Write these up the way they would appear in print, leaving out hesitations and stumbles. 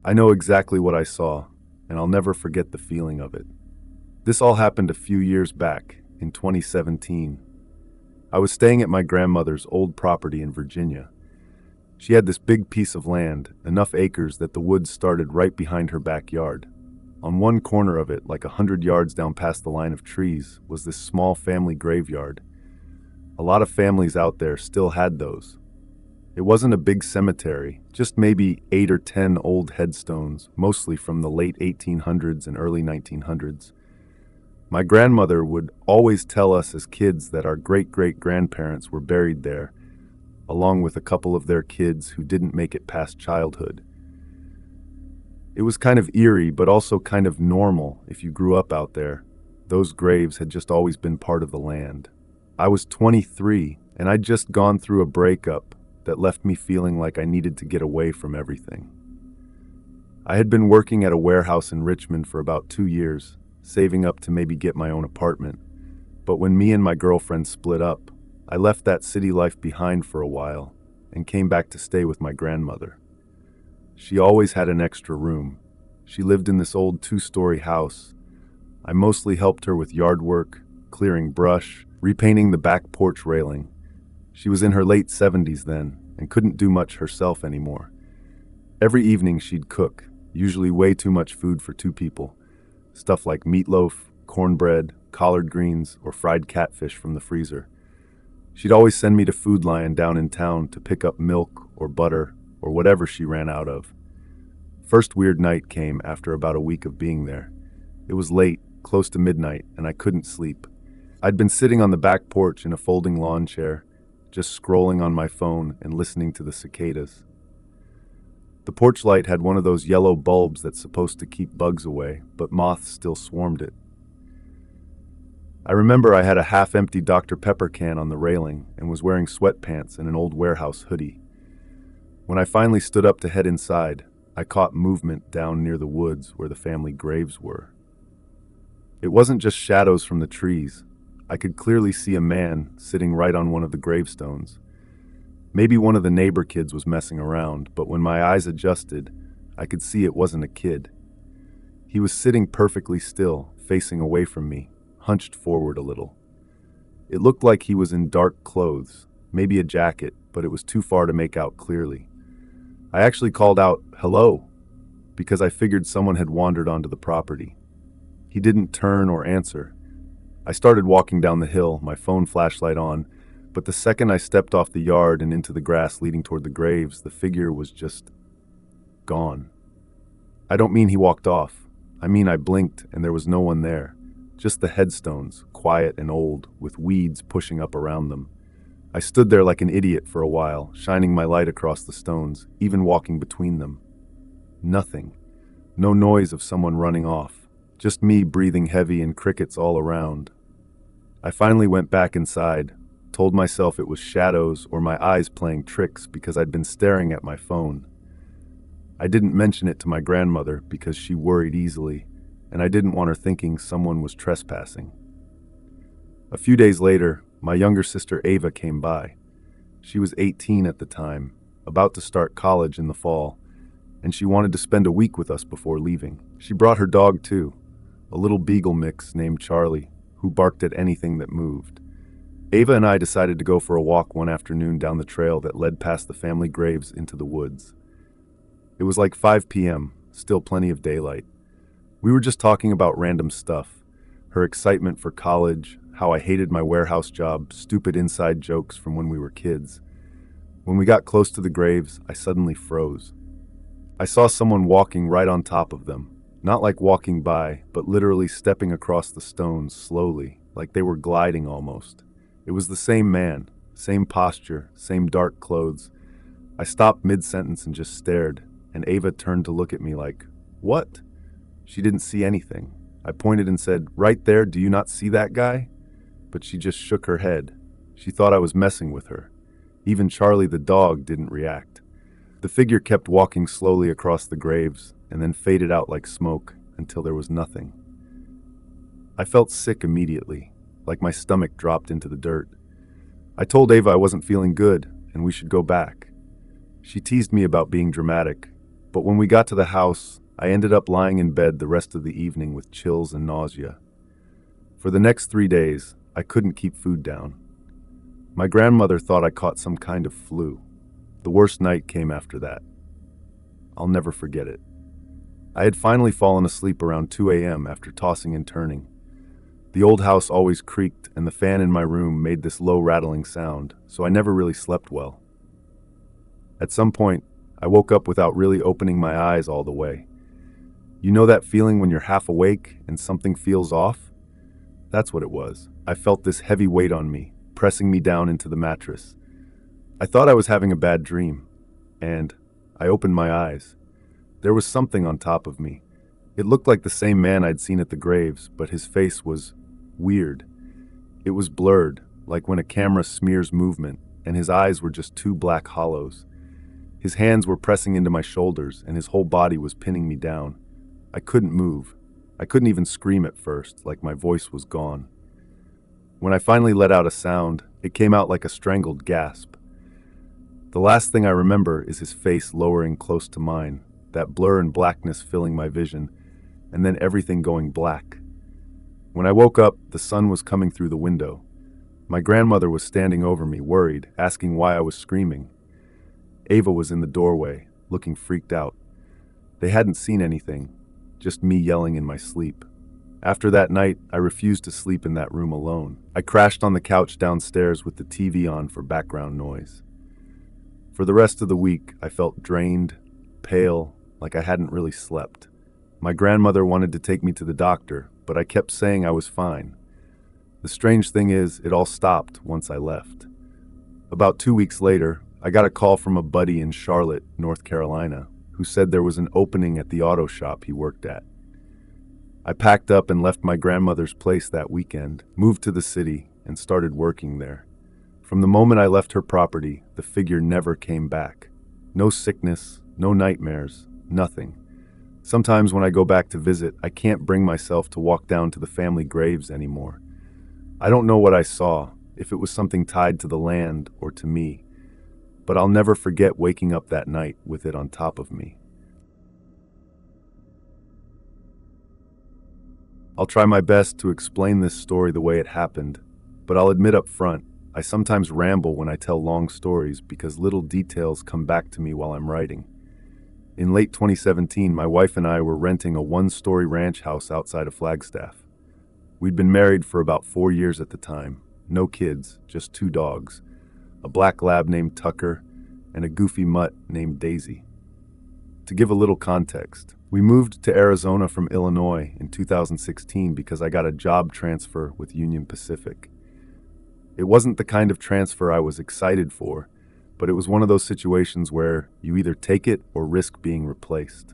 I know exactly what I saw, and I'll never forget the feeling of it. This all happened a few years back, in 2017. I was staying at my grandmother's old property in Virginia. She had this big piece of land, enough acres that the woods started right behind her backyard. On one corner of it, like 100 yards down past the line of trees, was this small family graveyard. A lot of families out there still had those. It wasn't a big cemetery, just maybe 8 or 10 old headstones, mostly from the late 1800s and early 1900s. My grandmother would always tell us as kids that our great-great-grandparents were buried there, along with a couple of their kids who didn't make it past childhood. It was kind of eerie, but also kind of normal if you grew up out there. Those graves had just always been part of the land. I was 23, and I'd just gone through a breakup that left me feeling like I needed to get away from everything. I had been working at a warehouse in Richmond for about 2 years, saving up to maybe get my own apartment. But when me and my girlfriend split up, I left that city life behind for a while and came back to stay with my grandmother. She always had an extra room. She lived in this old 2-story house. I mostly helped her with yard work, clearing brush, repainting the back porch railing. She was in her late 70s then and couldn't do much herself anymore. Every evening she'd cook, usually way too much food for 2 people. Stuff like meatloaf, cornbread, collard greens, or fried catfish from the freezer. She'd always send me to Food Lion down in town to pick up milk or butter or whatever she ran out of. First weird night came after about a week of being there. It was late, close to midnight, and I couldn't sleep. I'd been sitting on the back porch in a folding lawn chair, just scrolling on my phone and listening to the cicadas. The porch light had one of those yellow bulbs that's supposed to keep bugs away, but moths still swarmed it. I remember I had a half-empty Dr. Pepper can on the railing and was wearing sweatpants and an old warehouse hoodie. When I finally stood up to head inside, I caught movement down near the woods where the family graves were. It wasn't just shadows from the trees. I could clearly see a man sitting right on one of the gravestones. Maybe one of the neighbor kids was messing around, but when my eyes adjusted, I could see it wasn't a kid. He was sitting perfectly still, facing away from me, hunched forward a little. It looked like he was in dark clothes, maybe a jacket, but it was too far to make out clearly. I actually called out, "Hello," because I figured someone had wandered onto the property. He didn't turn or answer. I started walking down the hill, my phone flashlight on, but the second I stepped off the yard and into the grass leading toward the graves, the figure was just gone. I don't mean he walked off. I mean I blinked and there was no one there. Just the headstones, quiet and old, with weeds pushing up around them. I stood there like an idiot for a while, shining my light across the stones, even walking between them. Nothing. No noise of someone running off. Just me breathing heavy and crickets all around. I finally went back inside, told myself it was shadows or my eyes playing tricks because I'd been staring at my phone. I didn't mention it to my grandmother because she worried easily, and I didn't want her thinking someone was trespassing. A few days later, my younger sister Ava came by. She was 18 at the time, about to start college in the fall, and she wanted to spend a week with us before leaving. She brought her dog too, a little beagle mix named Charlie, who barked at anything that moved. Ava and I decided to go for a walk one afternoon down the trail that led past the family graves into the woods. It was like 5 p.m., still plenty of daylight. We were just talking about random stuff, her excitement for college, how I hated my warehouse job, stupid inside jokes from when we were kids. When we got close to the graves, I suddenly froze. I saw someone walking right on top of them, not like walking by, but literally stepping across the stones slowly, like they were gliding almost. It was the same man, same posture, same dark clothes. I stopped mid-sentence and just stared, and Ava turned to look at me like, "What?" She didn't see anything. I pointed and said, "Right there, do you not see that guy?" But she just shook her head. She thought I was messing with her. Even Charlie the dog didn't react. The figure kept walking slowly across the graves and then faded out like smoke until there was nothing. I felt sick immediately, like my stomach dropped into the dirt. I told Ava I wasn't feeling good and we should go back. She teased me about being dramatic, But when we got to the house, I ended up lying in bed the rest of the evening with chills and nausea. For the next 3 days, I couldn't keep food down. My grandmother thought I caught some kind of flu. The worst night came after that. I'll never forget it. I had finally fallen asleep around 2 a.m. after tossing and turning. The old house always creaked, and the fan in my room made this low rattling sound, so I never really slept well. At some point, I woke up without really opening my eyes all the way. You know that feeling when you're half awake and something feels off? That's what it was. I felt this heavy weight on me, pressing me down into the mattress. I thought I was having a bad dream, and I opened my eyes. There was something on top of me. It looked like the same man I'd seen at the graves, but his face was weird. It was blurred, like when a camera smears movement, and his eyes were just two black hollows. His hands were pressing into my shoulders, and his whole body was pinning me down. I couldn't move. I couldn't even scream at first, like my voice was gone. When I finally let out a sound, it came out like a strangled gasp. The last thing I remember is his face lowering close to mine, that blur and blackness filling my vision, and then everything going black. When I woke up, the sun was coming through the window. My grandmother was standing over me, worried, asking why I was screaming. Ava was in the doorway, looking freaked out. They hadn't seen anything, just me yelling in my sleep. After that night, I refused to sleep in that room alone. I crashed on the couch downstairs with the TV on for background noise. For the rest of the week, I felt drained, pale, like I hadn't really slept. My grandmother wanted to take me to the doctor, but I kept saying I was fine. The strange thing is, it all stopped once I left. About 2 weeks later, I got a call from a buddy in Charlotte, North Carolina, who said there was an opening at the auto shop he worked at. I packed up and left my grandmother's place that weekend, moved to the city, and started working there. From the moment I left her property, the figure never came back. No sickness, no nightmares, nothing. Sometimes when I go back to visit, I can't bring myself to walk down to the family graves anymore. I don't know what I saw, if it was something tied to the land or to me, but I'll never forget waking up that night with it on top of me. I'll try my best to explain this story the way it happened, but I'll admit up front, I sometimes ramble when I tell long stories because little details come back to me while I'm writing. In late 2017, my wife and I were renting a one-story ranch house outside of Flagstaff. We'd been married for about 4 years at the time. No kids, just 2 dogs. A black lab named Tucker and a goofy mutt named Daisy. To give a little context, we moved to Arizona from Illinois in 2016 because I got a job transfer with Union Pacific. It wasn't the kind of transfer I was excited for, but it was one of those situations where you either take it or risk being replaced.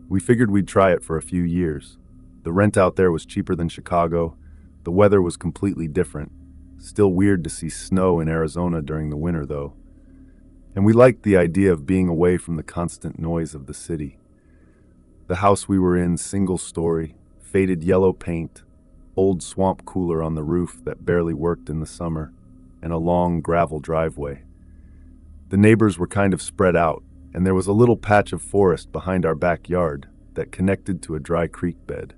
We figured we'd try it for a few years. The rent out there was cheaper than Chicago. The weather was completely different. Still weird to see snow in Arizona during the winter, though. And we liked the idea of being away from the constant noise of the city. The house we were in, single story, faded yellow paint, old swamp cooler on the roof that barely worked in the summer, and a long gravel driveway. The neighbors were kind of spread out, and there was a little patch of forest behind our backyard that connected to a dry creek bed.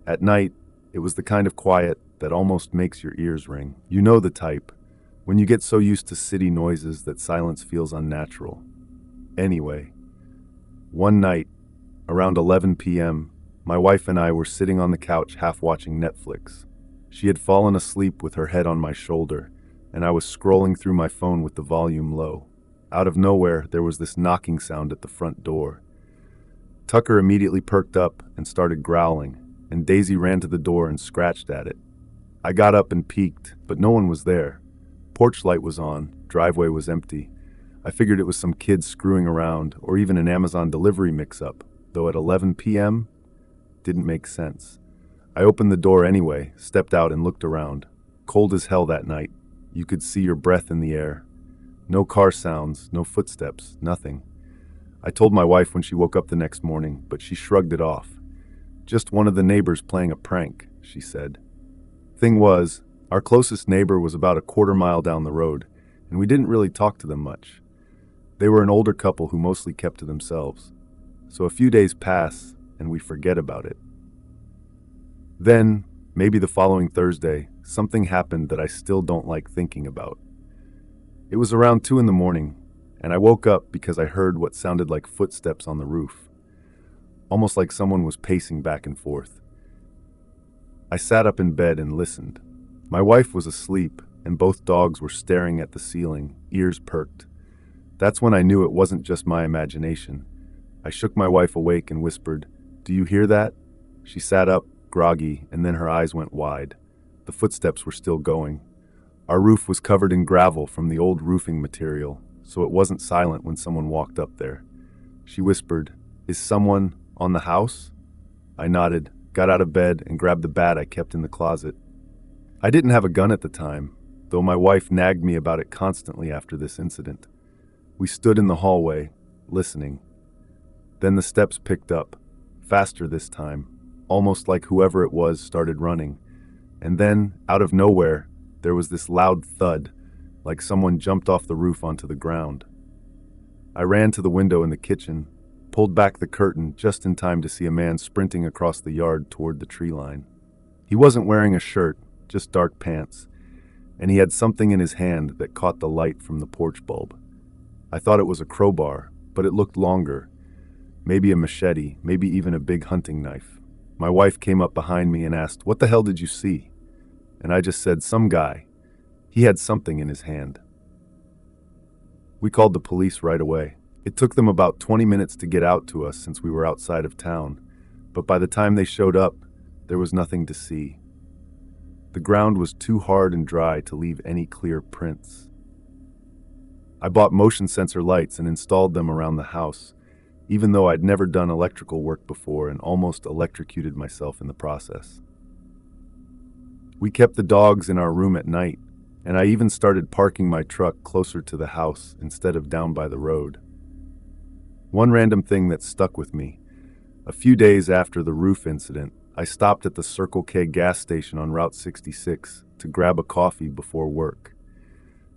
At night, it was the kind of quiet that almost makes your ears ring. You know the type, when you get so used to city noises that silence feels unnatural. Anyway, one night, around 11 p.m., my wife and I were sitting on the couch half watching Netflix. She had fallen asleep with her head on my shoulder, and I was scrolling through my phone with the volume low. Out of nowhere, there was this knocking sound at the front door. Tucker immediately perked up and started growling, and Daisy ran to the door and scratched at it. I got up and peeked, but no one was there. Porch light was on, driveway was empty. I figured it was some kid screwing around, or even an Amazon delivery mix-up, though at 11 p.m., didn't make sense. I opened the door anyway, stepped out and looked around. Cold as hell that night. You could see your breath in the air. No car sounds, no footsteps, nothing. I told my wife when she woke up the next morning, but she shrugged it off. Just one of the neighbors playing a prank, she said. Thing was, our closest neighbor was about a quarter mile down the road, and we didn't really talk to them much. They were an older couple who mostly kept to themselves. So a few days pass and we forget about it. Then, maybe the following Thursday, something happened that I still don't like thinking about. It was around 2 in the morning, and I woke up because I heard what sounded like footsteps on the roof, almost like someone was pacing back and forth. I sat up in bed and listened. My wife was asleep, and both dogs were staring at the ceiling, ears perked. That's when I knew it wasn't just my imagination. I shook my wife awake and whispered, "Do you hear that?" She sat up, groggy, and then her eyes went wide. The footsteps were still going. Our roof was covered in gravel from the old roofing material, so it wasn't silent when someone walked up there. She whispered, "Is someone on the house?" I nodded, got out of bed, and grabbed the bat I kept in the closet. I didn't have a gun at the time, though my wife nagged me about it constantly after this incident. We stood in the hallway, listening. Then the steps picked up, faster this time, almost like whoever it was started running. And then, out of nowhere, there was this loud thud, like someone jumped off the roof onto the ground. I ran to the window in the kitchen, pulled back the curtain just in time to see a man sprinting across the yard toward the tree line. He wasn't wearing a shirt, just dark pants, and he had something in his hand that caught the light from the porch bulb. I thought it was a crowbar, but it looked longer. Maybe a machete, maybe even a big hunting knife. My wife came up behind me and asked, "What the hell did you see?" And I just said, "Some guy. He had something in his hand." We called the police right away. It took them about 20 minutes to get out to us since we were outside of town, but by the time they showed up, there was nothing to see. The ground was too hard and dry to leave any clear prints. I bought motion sensor lights and installed them around the house, even though I'd never done electrical work before and almost electrocuted myself in the process. We kept the dogs in our room at night, and I even started parking my truck closer to the house instead of down by the road. One random thing that stuck with me: a few days after the roof incident, I stopped at the Circle K gas station on Route 66 to grab a coffee before work.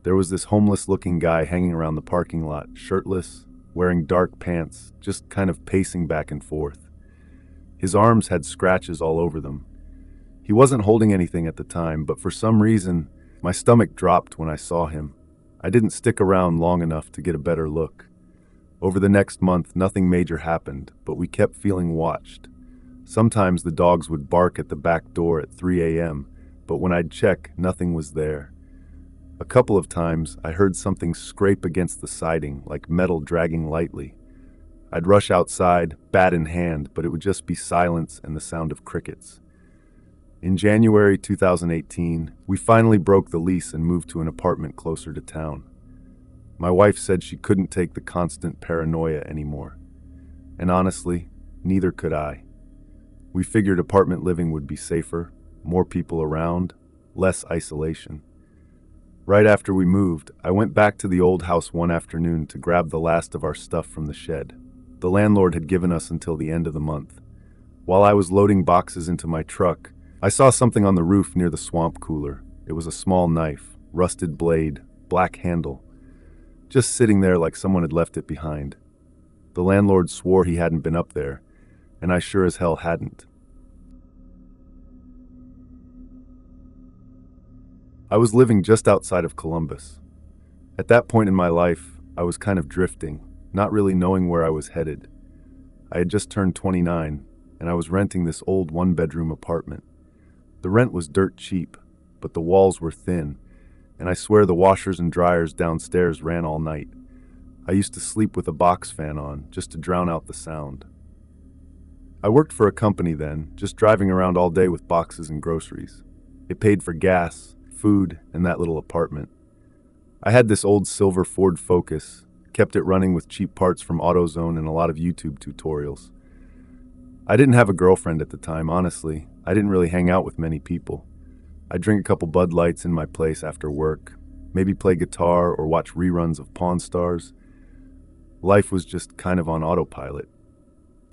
There was this homeless-looking guy hanging around the parking lot, shirtless, wearing dark pants, just kind of pacing back and forth. His arms had scratches all over them. He wasn't holding anything at the time, but for some reason, my stomach dropped when I saw him. I didn't stick around long enough to get a better look. Over the next month, nothing major happened, but we kept feeling watched. Sometimes the dogs would bark at the back door at 3 a.m., but when I'd check, nothing was there. A couple of times, I heard something scrape against the siding, like metal dragging lightly. I'd rush outside, bat in hand, but it would just be silence and the sound of crickets. In January 2018, we finally broke the lease and moved to an apartment closer to town. My wife said she couldn't take the constant paranoia anymore. And honestly, neither could I. We figured apartment living would be safer, more people around, less isolation. Right after we moved, I went back to the old house one afternoon to grab the last of our stuff from the shed. The landlord had given us until the end of the month. While I was loading boxes into my truck, I saw something on the roof near the swamp cooler. It was a small knife, rusted blade, black handle, just sitting there like someone had left it behind. The landlord swore he hadn't been up there, and I sure as hell hadn't. I was living just outside of Columbus. At that point in my life, I was kind of drifting, not really knowing where I was headed. I had just turned 29, and I was renting this old one-bedroom apartment. The rent was dirt cheap, but the walls were thin, and I swear the washers and dryers downstairs ran all night. I used to sleep with a box fan on, just to drown out the sound. I worked for a company then, just driving around all day with boxes and groceries. It paid for gas, food, and that little apartment. I had this old silver Ford Focus, kept it running with cheap parts from AutoZone and a lot of YouTube tutorials. I didn't have a girlfriend at the time, honestly. I didn't really hang out with many people. I'd drink a couple Bud Lights in my place after work, maybe play guitar or watch reruns of Pawn Stars. Life was just kind of on autopilot.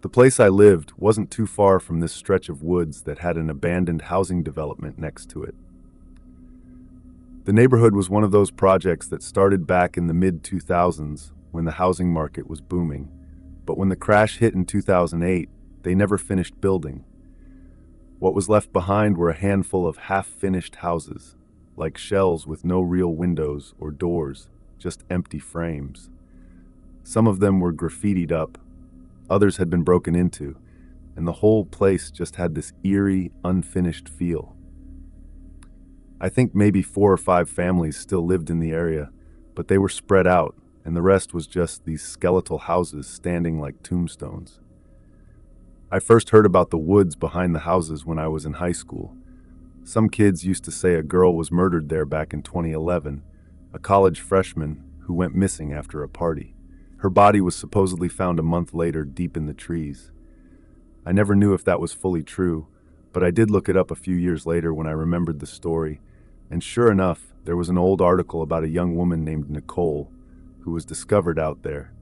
The place I lived wasn't too far from this stretch of woods that had an abandoned housing development next to it. The neighborhood was one of those projects that started back in the mid-2000s, when the housing market was booming. But when the crash hit in 2008, they never finished building. What was left behind were a handful of half-finished houses, like shells with no real windows or doors, just empty frames. Some of them were graffitied up, others had been broken into, and the whole place just had this eerie, unfinished feel. I think maybe 4 or 5 families still lived in the area, but they were spread out, and the rest was just these skeletal houses standing like tombstones. I first heard about the woods behind the houses when I was in high school. Some kids used to say a girl was murdered there back in 2011, a college freshman who went missing after a party. Her body was supposedly found a month later deep in the trees. I never knew if that was fully true, but I did look it up a few years later when I remembered the story, and sure enough, there was an old article about a young woman named Nicole who was discovered out there.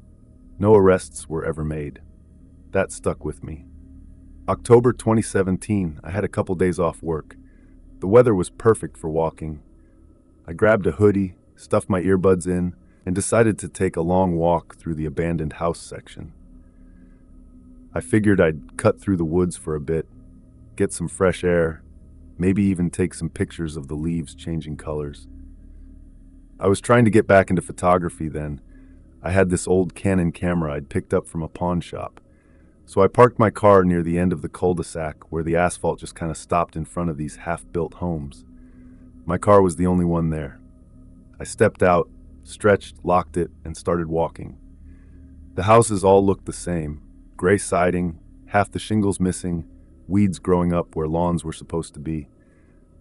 No arrests were ever made. That stuck with me. October 2017, I had a couple days off work. The weather was perfect for walking. I grabbed a hoodie, stuffed my earbuds in, and decided to take a long walk through the abandoned house section. I figured I'd cut through the woods for a bit, get some fresh air, maybe even take some pictures of the leaves changing colors. I was trying to get back into photography then. I had this old Canon camera I'd picked up from a pawn shop. So I parked my car near the end of the cul-de-sac where the asphalt just kind of stopped in front of these half-built homes. My car was the only one there. I stepped out, stretched, locked it, and started walking. The houses all looked the same. Gray siding, half the shingles missing, weeds growing up where lawns were supposed to be.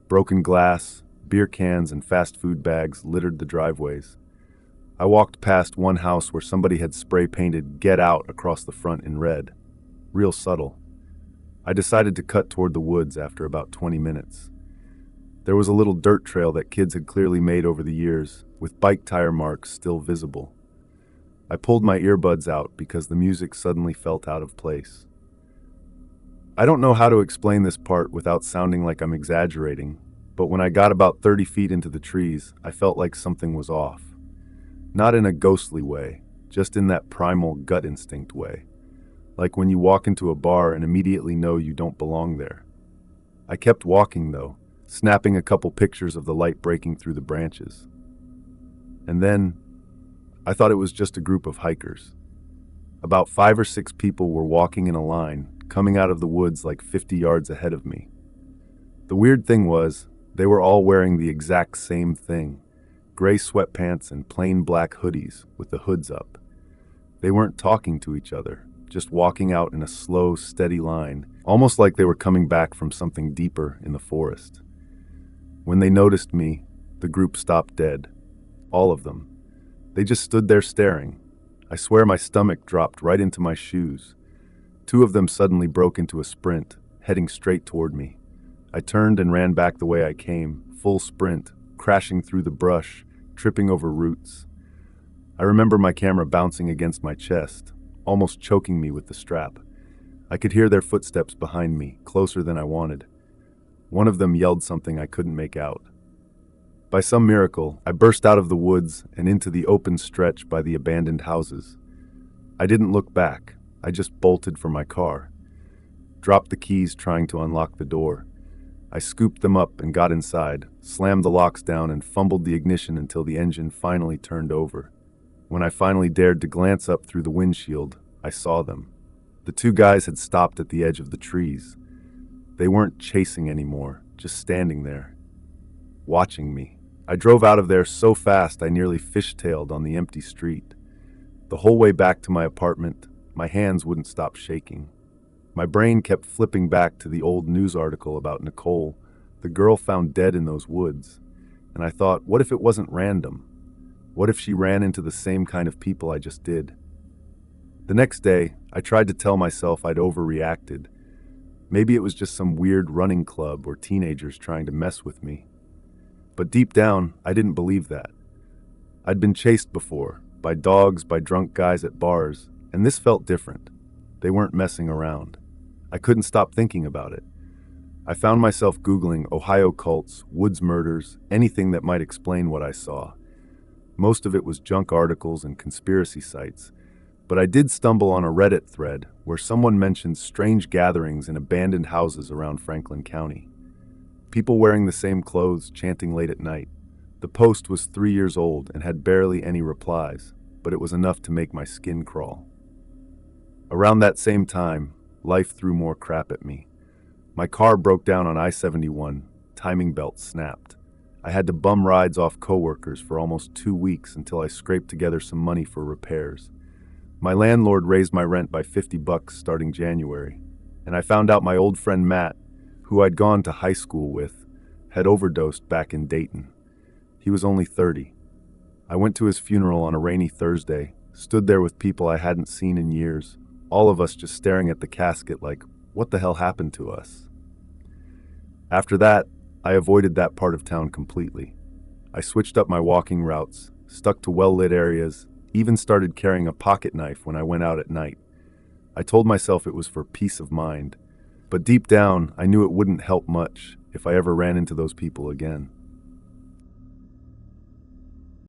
Broken glass, beer cans, and fast food bags littered the driveways. I walked past one house where somebody had spray painted "Get Out" across the front in red. Real subtle. I decided to cut toward the woods after about 20 minutes. There was a little dirt trail that kids had clearly made over the years, with bike tire marks still visible. I pulled my earbuds out because the music suddenly felt out of place. I don't know how to explain this part without sounding like I'm exaggerating, but when I got about 30 feet into the trees, I felt like something was off. Not in a ghostly way, just in that primal gut instinct way. Like when you walk into a bar and immediately know you don't belong there. I kept walking though, snapping a couple pictures of the light breaking through the branches. And then, I thought it was just a group of hikers. About 5 or 6 people were walking in a line, coming out of the woods like 50 yards ahead of me. The weird thing was, they were all wearing the exact same thing. Gray sweatpants and plain black hoodies with the hoods up. They weren't talking to each other, just walking out in a slow, steady line, almost like they were coming back from something deeper in the forest. When they noticed me, the group stopped dead. All of them. They just stood there staring. I swear my stomach dropped right into my shoes. 2 of them suddenly broke into a sprint, heading straight toward me. I turned and ran back the way I came, full sprint, crashing through the brush, tripping over roots. I remember my camera bouncing against my chest, almost choking me with the strap. I could hear their footsteps behind me, closer than I wanted. One of them yelled something I couldn't make out. By some miracle, I burst out of the woods and into the open stretch by the abandoned houses. I didn't look back. I just bolted for my car. Dropped the keys trying to unlock the door. I scooped them up and got inside, slammed the locks down and fumbled the ignition until the engine finally turned over. When I finally dared to glance up through the windshield, I saw them. The 2 guys had stopped at the edge of the trees. They weren't chasing anymore, just standing there, watching me. I drove out of there so fast I nearly fishtailed on the empty street. The whole way back to my apartment, my hands wouldn't stop shaking. My brain kept flipping back to the old news article about Nicole, the girl found dead in those woods. And I thought, what if it wasn't random? What if she ran into the same kind of people I just did? The next day, I tried to tell myself I'd overreacted. Maybe it was just some weird running club or teenagers trying to mess with me. But deep down, I didn't believe that. I'd been chased before, by dogs, by drunk guys at bars, and this felt different. They weren't messing around. I couldn't stop thinking about it. I found myself Googling Ohio cults, woods murders, anything that might explain what I saw. Most of it was junk articles and conspiracy sites, but I did stumble on a Reddit thread where someone mentioned strange gatherings in abandoned houses around Franklin County. People wearing the same clothes, chanting late at night. The post was 3 years old and had barely any replies, but it was enough to make my skin crawl. Around that same time, life threw more crap at me. My car broke down on I-71, timing belt snapped. I had to bum rides off coworkers for almost 2 weeks until I scraped together some money for repairs. My landlord raised my rent by $50 starting January, and I found out my old friend Matt, who I'd gone to high school with, had overdosed back in Dayton. He was only 30. I went to his funeral on a rainy Thursday, stood there with people I hadn't seen in years, all of us just staring at the casket like, what the hell happened to us? After that, I avoided that part of town completely. I switched up my walking routes, stuck to well-lit areas, even started carrying a pocket knife when I went out at night. I told myself it was for peace of mind, but deep down, I knew it wouldn't help much if I ever ran into those people again.